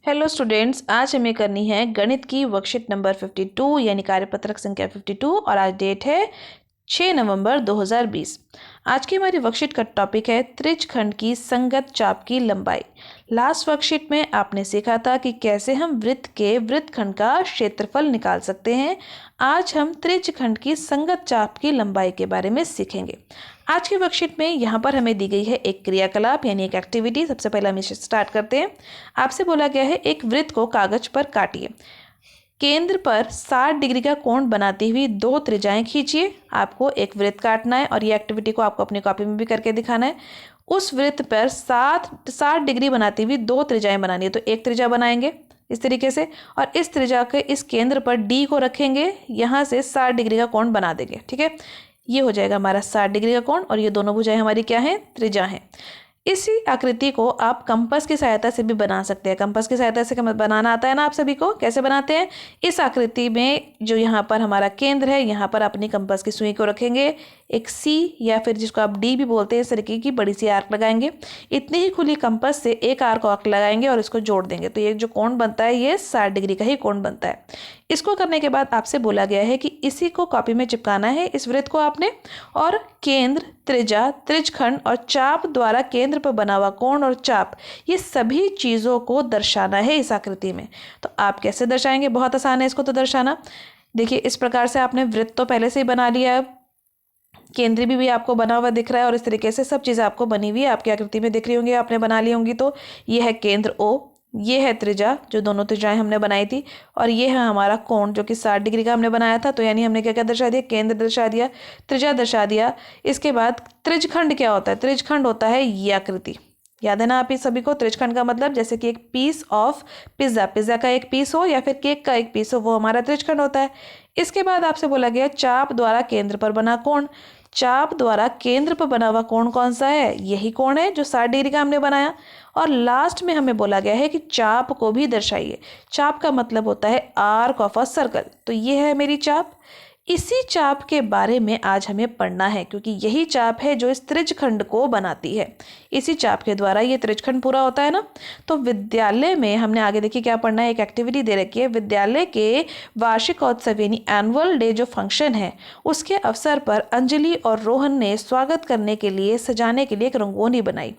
Hello students, आज हमें करनी है गणित की वर्कशीट नंबर 52 यानी कार्यपत्रक संख्या 52 और आज डेट है 6 नवंबर 2020। आज की हमारी वर्कशीट का टॉपिक है त्रिज्यखंड की संगत चाप की लंबाई। लास्ट वर्कशीट में आपने सीखा था कि कैसे हम वृत्त के वृत्तखंड का क्षेत्रफल निकाल सकते हैं। आज हम त्रिज्यखंड की संगत चाप की लंबाई के बारे में सीखेंगे। आज की वर्कशीट में यहाँ पर हमें दी गई है एक क्रियाकलाप यानी एक एक्टिविटी। सबसे पहले हम इसे स्टार्ट करते हैं। आपसे बोला गया है एक वृत्त को कागज पर काटिए, केंद्र पर 60 डिग्री का कोण बनाती हुई दो त्रिज्याएं खींचिए। आपको एक वृत्त काटना है और ये एक्टिविटी को आपको अपनी कॉपी में भी करके दिखाना है। उस वृत्त पर 60 डिग्री बनाती हुई दो त्रिज्याएं बनानी है, तो एक त्रिज्या बनाएंगे इस तरीके से और इस त्रिज्या के इस केंद्र पर डी को रखेंगे, यहाँ से 60 डिग्री का कोण बना देंगे। ठीक है, ये हो जाएगा हमारा 60 डिग्री का कोण और ये दोनों भुजाएं हमारी क्या हैं, त्रिज्या हैं। इसी आकृति को आप कंपास की सहायता से भी बना सकते हैं। कंपास की सहायता से बनाना आता है ना आप सभी को? कैसे बनाते हैं? इस आकृति में जो यहाँ पर हमारा केंद्र है, यहाँ पर अपनी कंपास की सुई को रखेंगे, एक सी या फिर जिसको आप डी भी बोलते हैं, इस तरीके की बड़ी सी आर्क लगाएंगे। इतनी ही खुली कंपास से एक आर्क लगाएंगे और इसको जोड़ देंगे, तो ये जो कोण बनता है ये 60 डिग्री का ही कोण बनता है। इसको करने के बाद आपसे बोला गया है कि इसी को कॉपी में चिपकाना है, इस वृत्त को आपने, और केंद्र, त्रिज्या, त्रिज्यखंड और चाप द्वारा केंद्र पर बना हुआ कोण और चाप, ये सभी चीज़ों को दर्शाना है इस आकृति में। तो आप कैसे दर्शाएंगे? बहुत आसान है इसको तो दर्शाना। देखिए, इस प्रकार से आपने वृत्त तो पहले से ही बना लिया है, केंद्र भी आपको बना हुआ दिख रहा है और इस तरीके से सब चीज़ें आपको बनी हुई है, आपकी आकृति में दिख रही होंगी, आपने बना ली होंगी। तो ये है केंद्र O, ये है त्रिज्या, जो दोनों त्रिज्याएं हमने बनाई थी, और ये है हमारा कोण जो कि 60 डिग्री का हमने बनाया था। तो यानी हमने क्या क्या दर्शा दिया? केंद्र दर्शा दिया, त्रिज्या दर्शा दिया। इसके बाद त्रिज्यखंड क्या होता है? त्रिज्यखंड होता है ये आकृति। याद है ना आप इस सभी को? त्रिज्यखंड का मतलब जैसे कि एक पीस ऑफ पिज्ज़ा, पिज्ज़ा का एक पीस हो या फिर केक का एक पीस हो, वो हमारा त्रिज्यखंड होता है। इसके बाद आपसे बोला गया चाप द्वारा केंद्र पर बना कोण। चाप द्वारा केंद्र पर बना हुआ कोण कौन सा है? यही कोण है जो 60 डिग्री का हमने बनाया। और लास्ट में हमें बोला गया है कि चाप को भी दर्शाइए। चाप का मतलब होता है आर्क ऑफ अ सर्कल। तो ये है मेरी चाप। इसी चाप के बारे में आज हमें पढ़ना है, क्योंकि यही चाप है जो इस त्रिज्यखंड को बनाती है। इसी चाप के द्वारा ये त्रिज्यखंड पूरा होता है ना। तो विद्यालय में हमने आगे देखिए क्या पढ़ना है, एक एक्टिविटी दे रखी है। विद्यालय के वार्षिकोत्सव यानी एनुअल डे जो फंक्शन है, उसके अवसर पर अंजलि और रोहन ने स्वागत करने के लिए, सजाने के लिए एक रंगोली बनाई।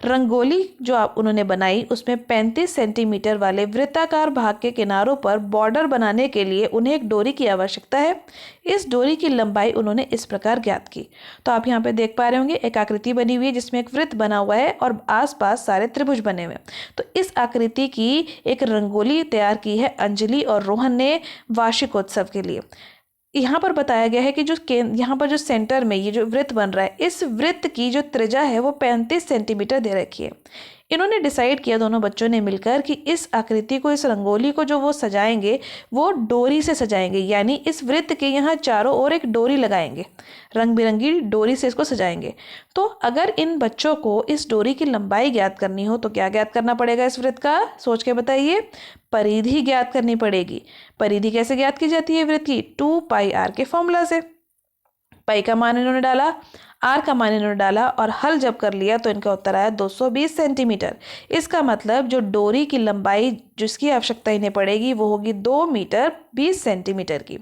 रंगोली जो उन्होंने बनाई उसमें 35 सेंटीमीटर वाले वृत्ताकार भाग के किनारों पर बॉर्डर बनाने के लिए उन्हें एक डोरी की आवश्यकता है। इस डोरी की लंबाई उन्होंने इस प्रकार ज्ञात की। तो आप यहाँ पे देख पा रहे होंगे एक आकृति बनी हुई है जिसमें एक वृत्त बना हुआ है और आसपास सारे त्रिभुज बने हुए हैं। तो इस आकृति की एक रंगोली तैयार की है अंजलि और रोहन ने वार्षिकोत्सव के लिए। यहाँ पर बताया गया है कि यहाँ पर जो सेंटर में ये जो वृत्त बन रहा है, इस वृत्त की जो त्रिज्या है वो 35 सेंटीमीटर दे रखी है। इन्होंने डिसाइड किया, दोनों बच्चों ने मिलकर, कि इस आकृति को, इस रंगोली को जो वो सजाएंगे वो डोरी से सजाएंगे, यानी इस वृत्त के यहाँ चारों ओर एक डोरी लगाएंगे, रंग बिरंगी डोरी से इसको सजाएंगे। तो अगर इन बच्चों को इस डोरी की लंबाई ज्ञात करनी हो तो क्या ज्ञात करना पड़ेगा इस वृत्त का? सोच के बताइए। परिधि ज्ञात करनी पड़ेगी। परिधि कैसे ज्ञात की जाती है वृत्त की? 2πr के फॉर्मूला से। पाई का मान इन्होंने डाला, आर का मान इन्होंने डाला और हल जब कर लिया तो इनका उत्तर आया 220 सेंटीमीटर। इसका मतलब जो डोरी की लंबाई जिसकी आवश्यकता इन्हें पड़ेगी वो होगी 2 मीटर 20 सेंटीमीटर की।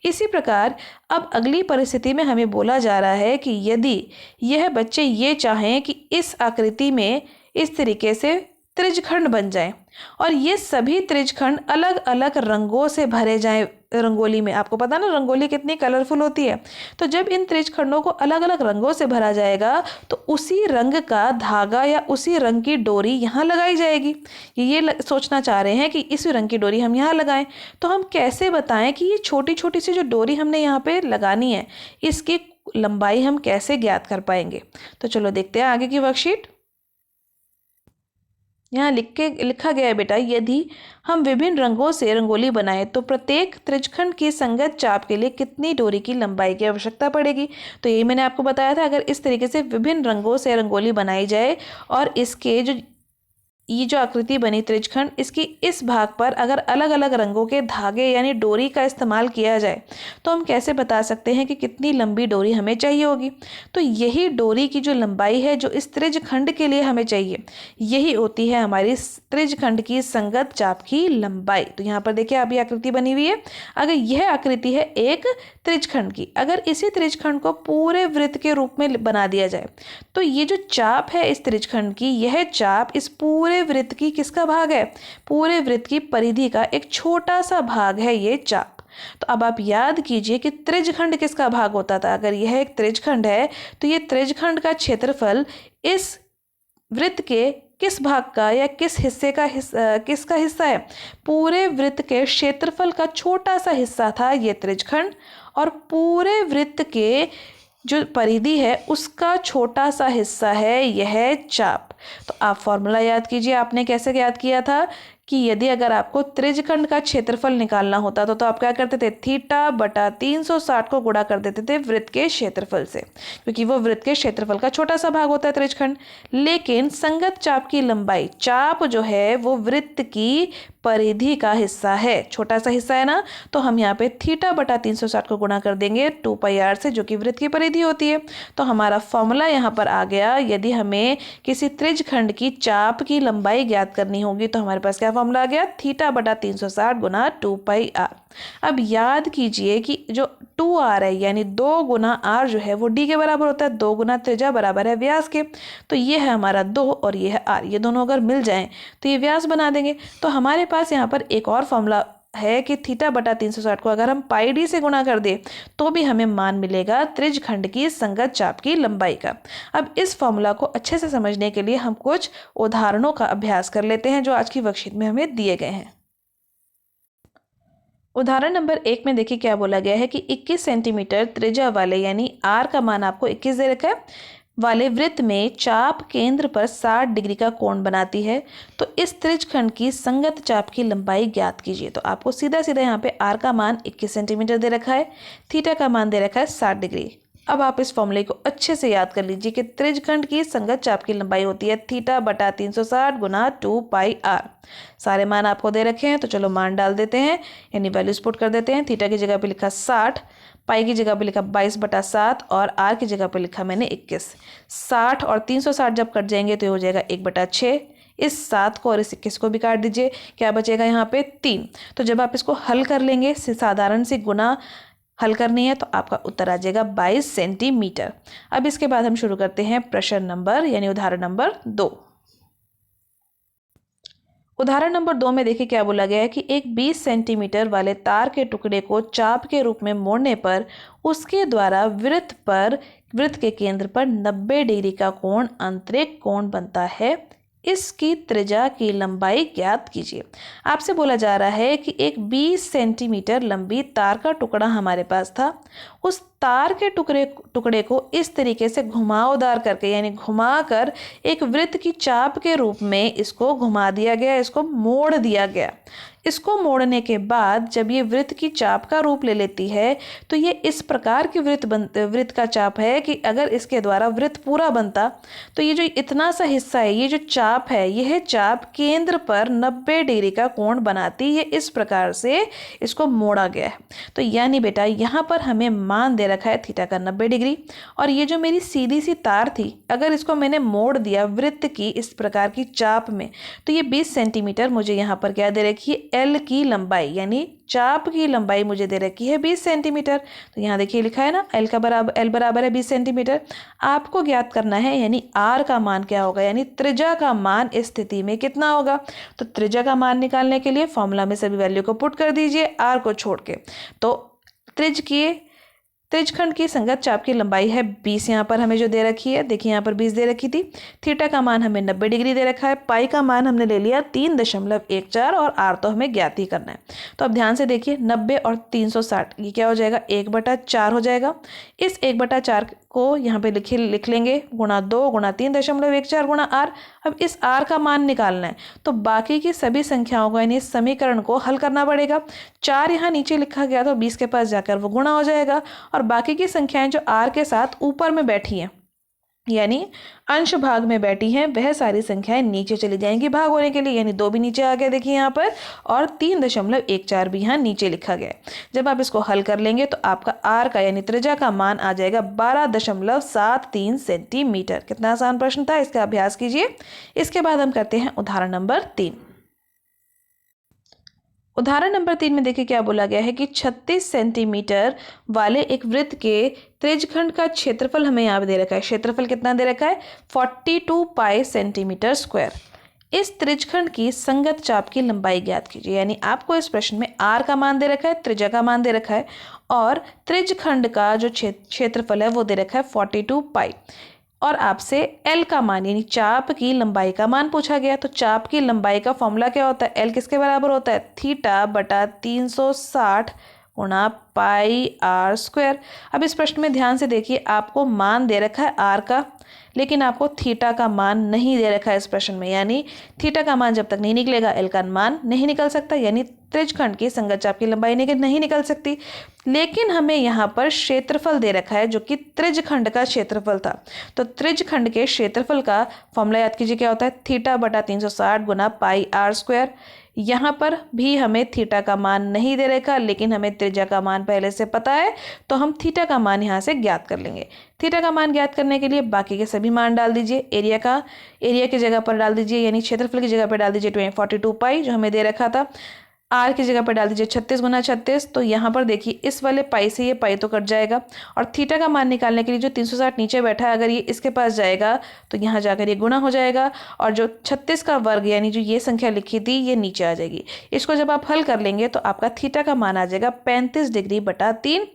इसी प्रकार अब अगली परिस्थिति में हमें बोला जा रहा है कि यदि यह बच्चे ये चाहें कि इस आकृति में इस तरीके से त्रिज्यखंड बन जाए और ये सभी त्रिज्यखंड अलग अलग रंगों से भरे जाएं रंगोली में। आपको पता ना रंगोली कितनी कलरफुल होती है। तो जब इन त्रिज्यखंडों को अलग अलग रंगों से भरा जाएगा तो उसी रंग का धागा या उसी रंग की डोरी यहाँ लगाई जाएगी। ये सोचना चाह रहे हैं कि इस रंग की डोरी हम यहाँ लगाएं। तो हम कैसे बताएं कि ये छोटी छोटी सी जो डोरी हमने यहाँ पे लगानी है, इसकी लंबाई हम कैसे ज्ञात कर पाएंगे? तो चलो देखते हैं आगे की वर्कशीट। यहाँ लिखा गया है बेटा, यदि हम विभिन्न रंगों से रंगोली बनाएं तो प्रत्येक त्रिज्यखंड की संगत चाप के लिए कितनी डोरी की लंबाई की आवश्यकता पड़ेगी? तो यही मैंने आपको बताया था, अगर इस तरीके से विभिन्न रंगों से रंगोली बनाई जाए और इसके जो ये जो आकृति बनी त्रिज्यखंड, इसकी इस भाग पर अगर अलग अलग रंगों के धागे यानी डोरी का इस्तेमाल किया जाए तो हम कैसे बता सकते हैं कि कितनी लंबी डोरी हमें चाहिए होगी। तो यही डोरी की जो लंबाई है जो इस त्रिज्यखंड के लिए हमें चाहिए, यही होती है हमारी त्रिज्यखंड की संगत चाप की लंबाई। तो यहाँ पर देखिए अभी आकृति बनी हुई है। अगर यह आकृति है एक त्रिज्यखंड की, अगर इसी त्रिज्यखंड को पूरे वृत्त के रूप में बना दिया जाए तो ये जो चाप है इस त्रिज्यखंड की, यह चाप इस पूरे वृत्त की किसका भाग है, पूरे वृत्त की परिधि का एक छोटा सा भाग है ये चाप। तो अब आप याद कीजिए कि त्रिज्यखंड किसका भाग होता था। अगर यह एक त्रिज्यखंड है तो ये त्रिज्यखंड का क्षेत्रफल इस वृत्त के किस भाग का या किस हिस्से का किसका हिस्सा है, पूरे वृत्त के क्षेत्रफल का छोटा सा हिस्सा था ये त्रिज्यखंड, और पूरे वृत्त के जो परिधि है उसका छोटा सा हिस्सा है यह चाप। तो आप फॉर्मूला याद कीजिए, आपने कैसे याद किया था कि यदि अगर आपको त्रिज्यखंड का क्षेत्रफल निकालना होता तो आप क्या करते थे, थीटा बटा 360 को गुणा कर देते थे वृत्त के क्षेत्रफल से, क्योंकि वो वृत्त के क्षेत्रफल का छोटा सा भाग होता है त्रिज्यखंड। लेकिन संगत चाप की लंबाई, चाप जो है वो वृत्त की परिधि का हिस्सा है, छोटा सा हिस्सा है ना, तो हम यहाँ पे थीटा बटा 360 को गुणा कर देंगे 2πr से, जो कि वृत्त की परिधि होती है। तो हमारा फॉर्मूला यहाँ पर आ गया। यदि हमें किसी त्रिज्यखंड की चाप की लंबाई ज्ञात करनी होगी तो हमारे पास क्या फॉर्मूला आ गया, थीटा बटा 360 गुना 2πr। अब याद कीजिए कि जो 2r है यानी 2 गुना r जो है वो d के बराबर होता है, 2 गुना त्रिज्या बराबर है व्यास के। तो ये है हमारा 2 और ये है r, ये दोनों अगर मिल जाएं तो ये व्यास बना देंगे। तो हमारे पास यहाँ पर एक और फॉर्मूला है कि थीटा बटा 360 को अगर हम पाई डी से गुणा कर दें तो भी हमें मान मिलेगा त्रिज्यखंड की संगत चाप की लंबाई का। अब इस फॉर्मूला को अच्छे से समझने के लिए हम कुछ उदाहरणों का अभ्यास कर लेते हैं जो आज की वर्कशीट में हमें दिए गए हैं। उदाहरण नंबर 1 में देखिए क्या बोला गया है कि 21 सेंटीमीटर त्रिज्या वाले यानी r का मान आपको 21 दे रखा है वाले वृत्त में चाप केंद्र पर 60 डिग्री का कोण बनाती है। तो इस त्रिज्यखंड की संगत चाप की लंबाई ज्ञात कीजिए। तो आपको सीधा सीधा यहाँ पे r का मान 21 सेंटीमीटर दे रखा है, थीटा का मान दे रखा है 60 डिग्री। अब आप इस फॉर्मूले को अच्छे से याद कर लीजिए कि त्रिज्यखंड की संगत चाप की लंबाई होती है थीटा बटा 360 गुना 2πr। सारे मान आपको दे रखे हैं तो चलो मान डाल देते हैं, यानी वैल्यूज पुट कर देते हैं। थीटा की जगह पे लिखा 60, पाई की जगह पे लिखा 22/7 और आर की जगह पे लिखा मैंने 21। 60 और 360 जब कट जाएंगे तो ये हो जाएगा 1/6। इस 7 को और इस 21 को भी काट दीजिए, क्या बचेगा यहाँ पे 3। तो जब आप इसको हल कर लेंगे, साधारण सी गुना हल करनी है, तो आपका उत्तर आ जाएगा 22 सेंटीमीटर। अब इसके बाद हम शुरू करते हैं प्रश्न नंबर यानी उदाहरण नंबर 2। उदाहरण नंबर 2 में देखिए क्या बोला गया है कि एक 20 सेंटीमीटर वाले तार के टुकड़े को चाप के रूप में मोड़ने पर उसके द्वारा वृत्त के केंद्र पर 90 डिग्री का कोण आंतरिक कोण बनता है। इसकी त्रिज्या की लंबाई ज्ञात कीजिए। आपसे बोला जा रहा है कि एक 20 सेंटीमीटर लंबी तार का टुकड़ा हमारे पास था। उस तार के टुकड़े को इस तरीके से घुमावदार करके यानी घुमाकर एक वृत्त की चाप के रूप में इसको घुमा दिया गया, इसको मोड़ दिया गया। इसको मोड़ने के बाद जब ये वृत्त की चाप का रूप ले लेती है तो ये इस प्रकार की वृत्त का चाप है कि अगर इसके द्वारा वृत्त पूरा बनता तो ये जो इतना सा हिस्सा है, ये जो चाप है, यह चाप केंद्र पर 90 डिग्री का कोण बनाती है। इस प्रकार से इसको मोड़ा गया है। तो यानी बेटा यहाँ पर हमें मान दे रखा है थीटा का 90 डिग्री, और ये जो मेरी सीधी सी तार थी अगर इसको मैंने मोड़ दिया वृत्त की इस प्रकार की चाप में तो ये 20 सेंटीमीटर मुझे यहाँ पर क्या दे रखी है, एल की लंबाई यानी चाप की लंबाई मुझे दे रखी है 20 सेंटीमीटर। तो यहाँ देखिए लिखा है ना एल बराबर है 20 सेंटीमीटर। आपको ज्ञात करना है यानी आर का मान क्या होगा, यानी त्रिज्या का मान इस स्थिति में कितना होगा। तो त्रिज्या का मान निकालने के लिए फॉर्मूला में सभी वैल्यू को पुट कर दीजिए आर को छोड़ के। तो त्रिज्यखंड की संगत चाप की लंबाई है 20, यहाँ पर हमें जो दे रखी है, देखिए यहाँ पर 20 दे रखी थी। थीटा का मान हमें 90 डिग्री दे रखा है, पाई का मान हमने ले लिया 3.14 और आर तो हमें ज्ञात ही करना है। तो अब ध्यान से देखिए 90 और 360 ये क्या हो जाएगा, 1/4 हो जाएगा। इस 1/4 को यहाँ पे लिख लेंगे गुणा 2 गुणा 3.14 गुणा आर। अब इस आर का मान निकालना है तो बाकी की सभी संख्याओं को यानी इस समीकरण को हल करना पड़ेगा। 4 यहाँ नीचे लिखा गया तो 20 के पास जाकर वो गुणा हो जाएगा और बाकी की संख्याएं जो आर के साथ ऊपर में बैठी हैं यानी अंश भाग में बैठी हैं वह सारी संख्याएं नीचे चली जाएंगी भाग होने के लिए, यानी 2 भी नीचे आ गया देखिए यहाँ पर, और 3.14 भी यहाँ नीचे लिखा गया है। जब आप इसको हल कर लेंगे तो आपका आर का यानी त्रिज्या का मान आ जाएगा 12.73 सेंटीमीटर। कितना आसान प्रश्न था, इसका अभ्यास कीजिए। इसके बाद हम करते हैं उदाहरण नंबर 3। उदाहरण नंबर 3 में देखिए क्या बोला गया है कि 36 सेंटीमीटर वाले एक वृत्त के त्रिज्यखंड का क्षेत्रफल हमें यहाँ पे दे रखा है। क्षेत्रफल कितना दे रखा है, 42 पाई सेंटीमीटर स्क्वायर। इस त्रिज्यखंड की संगत चाप की लंबाई ज्ञात कीजिए। यानी आपको इस प्रश्न में आर का मान दे रखा है, त्रिज्या का मान दे रखा है, और त्रिज्यखंड का जो क्षेत्रफल है वो दे रखा है 42 पाई, और आपसे एल का मान यानी चाप की लंबाई का मान पूछा गया। तो चाप की लंबाई का फॉर्मूला क्या होता है, एल किसके बराबर होता है, थीटा बटा 360 गुणा पाई आर स्क्वायर। अब इस प्रश्न में ध्यान से देखिए, आपको मान दे रखा है आर का, लेकिन आपको थीटा का मान नहीं दे रखा है इस प्रश्न में। यानी थीटा का मान जब तक नहीं निकलेगा एल का मान नहीं निकल सकता, यानी त्रिज्यखंड की संगत चाप की लंबाई नहीं निकल सकती। लेकिन हमें यहाँ पर क्षेत्रफल दे रखा है जो कि त्रिज्यखंड का क्षेत्रफल था। तो त्रिज्यखंड के क्षेत्रफल का फॉर्मूला याद कीजिए, क्या होता है, थीटा बटा 360 गुना पाई आर स्क्वायर। यहाँ पर भी हमें थीटा का मान नहीं दे रखा, लेकिन हमें त्रिज्या का मान पहले से पता है, तो हम थीटा का मान यहाँ से ज्ञात कर लेंगे। थीटा का मान ज्ञात करने के लिए बाकी के सभी मान डाल दीजिए। एरिया की जगह पर डाल दीजिए, यानी क्षेत्रफल की जगह पर डाल दीजिए 42 पाई जो हमें दे रखा था। आर की जगह पर डाल दीजिए 36 गुना 36। तो यहाँ पर देखिए इस वाले पाई से ये पाई तो कट जाएगा, और थीटा का मान निकालने के लिए जो 360 नीचे बैठा है, अगर ये इसके पास जाएगा तो यहाँ जाकर ये गुणा हो जाएगा, और जो 36 का वर्ग यानी जो ये संख्या लिखी थी ये नीचे आ जाएगी। इसको जब आप हल कर लेंगे तो आपका थीटा का मान आ जाएगा 35 डिग्री बटा 3।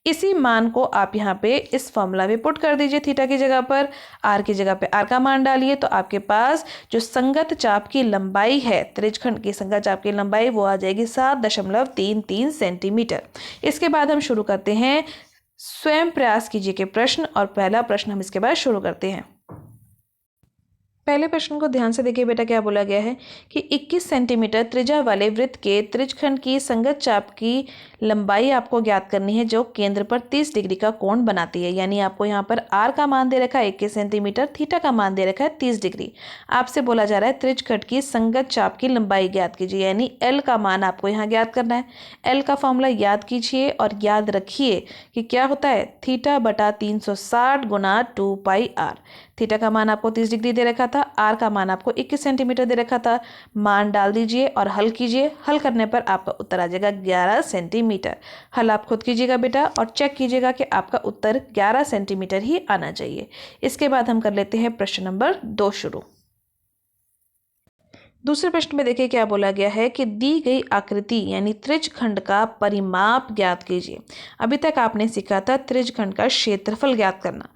इसी मान को आप यहाँ पे इस फॉर्मूला में पुट कर दीजिए। थीटा की जगह पर आर की जगह पे आर का मान डालिए, तो आपके पास जो संगत चाप की लंबाई है, त्रिज्यखंड की संगत चाप की लंबाई, वो आ जाएगी 7.33 सेंटीमीटर। इसके बाद हम शुरू करते हैं स्वयं प्रयास कीजिए के प्रश्न, और पहला प्रश्न हम इसके बाद शुरू करते हैं। पहले प्रश्न को ध्यान से देखिए बेटा, क्या बोला गया है कि 21 सेंटीमीटर त्रिज्या वाले वृत्त के त्रिज्यखंड की संगत चाप की लंबाई आपको ज्ञात करनी है जो केंद्र पर 30 डिग्री का कोण बनाती है। यानी आपको यहाँ पर आर का मान दे रखा है 21 सेंटीमीटर, थीटा का मान दे रखा है 30 डिग्री। आपसे बोला जा रहा है त्रिज्यखंड की संगत चाप की लंबाई ज्ञात कीजिए, यानी एल का मान आपको यहाँ ज्ञात करना है। एल का फॉर्मूला याद कीजिए और याद रखिए कि क्या होता है, थीटा बटा 360 गुना 2 पाई आर। थीटा का मान आपको 30 डिग्री दे रखा था, आर का मान आपको 21 सेंटीमीटर दे रखा था। मान डाल दीजिए और हल कीजिए। हल करने पर आपका उत्तर आ जाएगा 11 सेंटीमीटर। हल आप खुद कीजिएगा बेटा और चेक कीजिएगा कि आपका उत्तर 11 सेंटीमीटर ही आना चाहिए। इसके बाद हम कर लेते हैं प्रश्न नंबर 2 शुरू। दूसरे प्रश्न में देखिए क्या बोला गया है कि दी गई आकृति यानी त्रिज्यखंड का परिमाप ज्ञात कीजिए। अभी तक आपने सीखा था त्रिज्यखंड का क्षेत्रफल ज्ञात करना।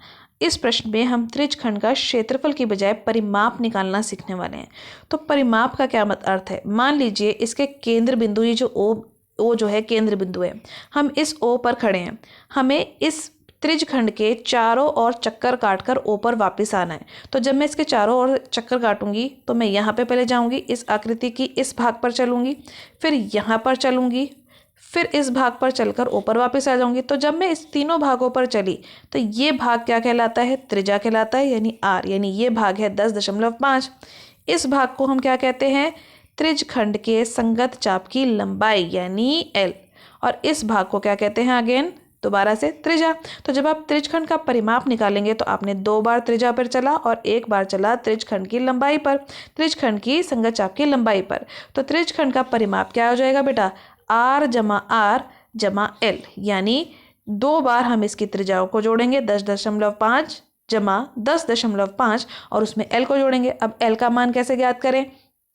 इस प्रश्न में हम त्रिज्यखंड का क्षेत्रफल की बजाय परिमाप निकालना सीखने वाले हैं। तो परिमाप का क्या अर्थ है, मान लीजिए इसके केंद्र बिंदु, ये जो ओ जो है केंद्र बिंदु है, हम इस ओ पर खड़े हैं। हमें इस त्रिज्यखंड के चारों ओर चक्कर काटकर ओ पर वापस आना है। तो जब मैं इसके चारों ओर चक्कर काटूंगी तो मैं यहाँ पे पहले जाऊंगी, इस आकृति की इस भाग पर चलूंगी, फिर यहाँ पर चलूंगी, फिर इस भाग पर चलकर ऊपर वापस आ जाऊंगी। तो जब मैं इस तीनों भागों पर चली तो ये भाग क्या कहलाता है, त्रिज्या कहलाता है, यानी आर। यानी ये भाग है 10.5। इस भाग को हम क्या कहते हैं, त्रिज्यखंड के संगत चाप की लंबाई यानी एल। और इस भाग को क्या कहते हैं, अगेन दोबारा से त्रिज्या। तो जब आप त्रिज्यखंड का परिमाप निकालेंगे तो आपने 2 बार त्रिज्या पर चला और 1 बार चला त्रिज्यखंड की लंबाई पर, त्रिज्यखंड की संगत चाप की लंबाई पर। तो त्रिज्यखंड का परिमाप क्या हो जाएगा बेटा, आर जमा एल। यानी 2 बार हम इसकी त्रिज्याओं को जोड़ेंगे, 10.5 जमा 10.5, और उसमें एल को जोड़ेंगे। अब एल का मान कैसे ज्ञात करें,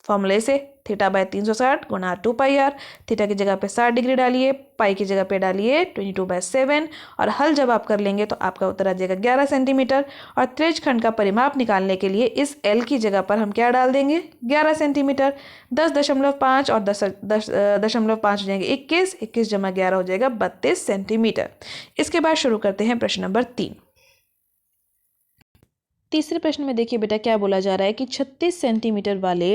फॉर्मूले से थीटा बाय 360 गुना 2 पाई आर। थीटा की जगह पे 60 डिग्री डालिए, पाई की जगह पे डालिए 22/7, और हल जब आप कर लेंगे तो आपका उत्तर आ जाएगा 11 सेंटीमीटर। और त्रिज्यखंड का परिमाप निकालने के लिए इस एल की जगह पर हम क्या डाल देंगे, 11 सेंटीमीटर। 10.5 और 10.5 हो जाएंगे 21, 21 जमा 11 हो जाएगा 32 सेंटीमीटर। इसके बाद शुरू करते हैं प्रश्न नंबर 3। तीसरे प्रश्न में देखिए बेटा क्या बोला जा रहा है कि 36 सेंटीमीटर वाले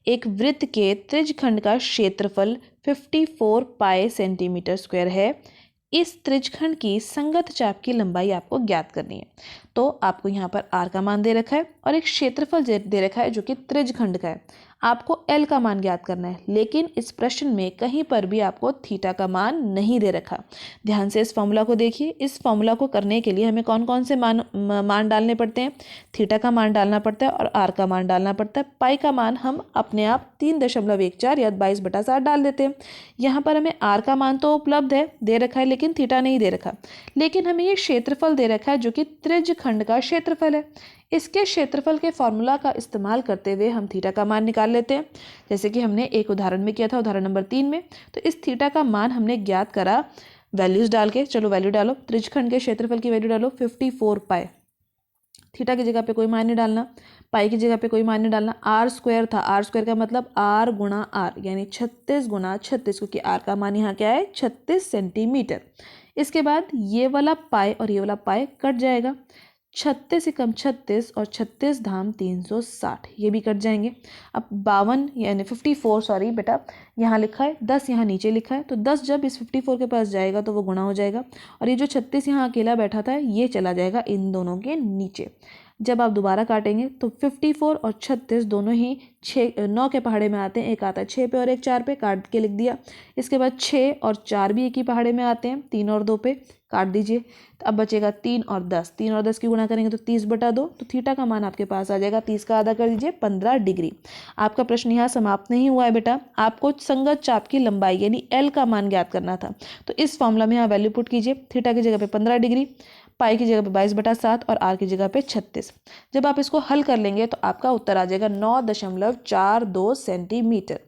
एक वृत्त के त्रिज्यखंड का क्षेत्रफल 54 पाई सेंटीमीटर स्क्वायर है। इस त्रिज्यखंड की संगत चाप की लंबाई आपको ज्ञात करनी है। तो आपको यहाँ पर r का मान दे रखा है और एक क्षेत्रफल दे रखा है जो कि त्रिज्यखंड का है। आपको l का मान ज्ञात करना है, लेकिन इस प्रश्न में कहीं पर भी आपको थीटा का मान नहीं दे रखा। ध्यान से इस फॉर्मूला को देखिए। इस फॉर्मूला को करने के लिए हमें कौन कौन से मान डालने पड़ते हैं? थीटा का मान डालना पड़ता है और r का मान डालना पड़ता है। पाई का मान हम अपने आप 3.14 या 22/7 डाल देते हैं। यहाँ पर हमें r का मान तो उपलब्ध है, दे रखा है, लेकिन थीटा नहीं दे रखा। लेकिन हमें ये क्षेत्रफल दे रखा है जो कि त्रिज्यखंड का क्षेत्रफल है। इसके क्षेत्रफल के फॉर्मूला का इस्तेमाल करते हुए हम थीटा का मान निकाल लेते हैं, जैसे कि हमने एक उदाहरण में किया था, उदाहरण नंबर 3 में। तो इस थीटा का मान हमने ज्ञात करा वैल्यूज डाल के। चलो वैल्यू डालो, त्रिज्यखंड के क्षेत्रफल की वैल्यू डालो 54 पाई। थीटा की जगह पे कोई मान नहीं डालना, पाई की जगह पे कोई मान नहीं डालना। आर स्क्वायर था, आर स्क्वायर का मतलब आर गुणा आर, यानी 36 गुणा 36, क्योंकि आर का मान यहाँ क्या है? 36 सेंटीमीटर। इसके बाद ये वाला पाई और ये वाला पाई कट जाएगा। 36 एकम 36 और 36 धाम 360, ये भी कट जाएंगे। अब 52 यानी 54, सॉरी बेटा, यहाँ लिखा है 10, यहाँ नीचे लिखा है, तो 10 जब इस 54 के पास जाएगा तो वो गुणा हो जाएगा, और ये जो 36 यहाँ अकेला बैठा था ये चला जाएगा इन दोनों के नीचे। जब आप दोबारा काटेंगे तो 54 और 36 दोनों ही 9 के पहाड़े में आते हैं। एक आता है 6 पे और एक 4 पे, काट के लिख दिया। इसके बाद 6 और 4 भी एक ही पहाड़े में आते हैं, 3 और 2 पे, काट दीजिए। तो अब बचेगा 3 और 10, 3 और 10 की गुणा करेंगे तो 30/2। तो थीटा का मान आपके पास आ जाएगा, 30 का आधा कर दीजिए 15 डिग्री। आपका प्रश्न यहाँ समाप्त नहीं हुआ है बेटा, आपको संगत चाप की लंबाई यानी एल का मान ज्ञात करना था। तो इस फॉर्मूला में यहाँ वैल्यू पुट कीजिए। थीटा की जगह पे 15 डिग्री, पाई की जगह पे 22/7 और आर की जगह पे 36। जब आप इसको हल कर लेंगे तो आपका उत्तर आ जाएगा 9.42 सेंटीमीटर।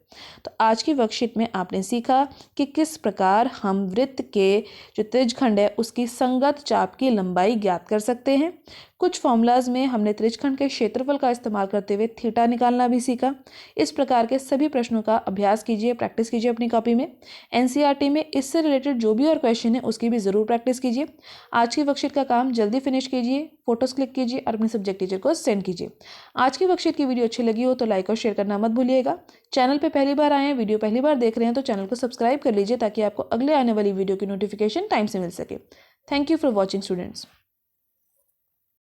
तो आज की वर्कशीट में आपने सीखा कि किस प्रकार हम वृत्त के जो त्रिज्यखंड है उसकी संगत चाप की लंबाई ज्ञात कर सकते हैं। कुछ फॉर्मूलाज में हमने त्रिज्यखंड के क्षेत्रफल का इस्तेमाल करते हुए थीटा निकालना भी सीखा। इस प्रकार के सभी प्रश्नों का अभ्यास कीजिए, प्रैक्टिस कीजिए अपनी कॉपी में। एनसीईआरटी में इससे रिलेटेड जो भी और क्वेश्चन है उसकी भी ज़रूर प्रैक्टिस कीजिए। आज की वर्कशीट का काम जल्दी फिनिश कीजिए, फोटोज क्लिक कीजिए और अपने सब्जेक्ट टीचर को सेंड कीजिए। आज की वर्कशीट की वीडियो अच्छी लगी हो तो लाइक और शेयर करना मत भूलिएगा। चैनल पे पहली बार आए हैं, वीडियो पहली बार देख रहे हैं तो चैनल को सब्सक्राइब कर लीजिए ताकि आपको अगले आने वाली वीडियो की नोटिफिकेशन टाइम से मिल सके। Thank you for watching students.